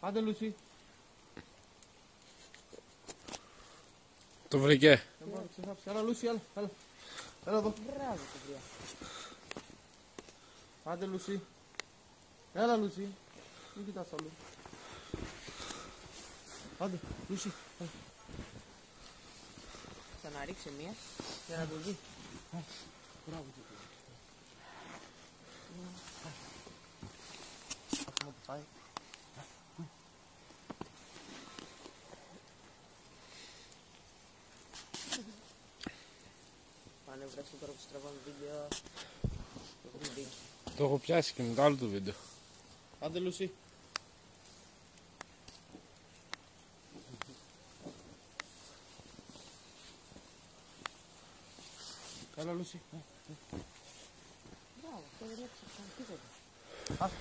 Άντε Λούση. Το βρήκε. Έλα Λούση, έλα. Έλα εδώ. Μπράβο, παιδιά. Άντε Λούση. Έλα Λούση. Μην κοιτάς αλλού. Άντε Λούση. Θα να ρίξει μία για να το δει. Μπράβο. Αυτό που πάει. Πάνε βρέστε τώρα που στραβάμε βίντεο. Το έχουμε δει. Το έχω πιάσει και με το άλλο το βίντεο. Άντε Λούση. Έλα Λούση. Μπράβο, αυτό δεν έψαξα τίποτα. Ας.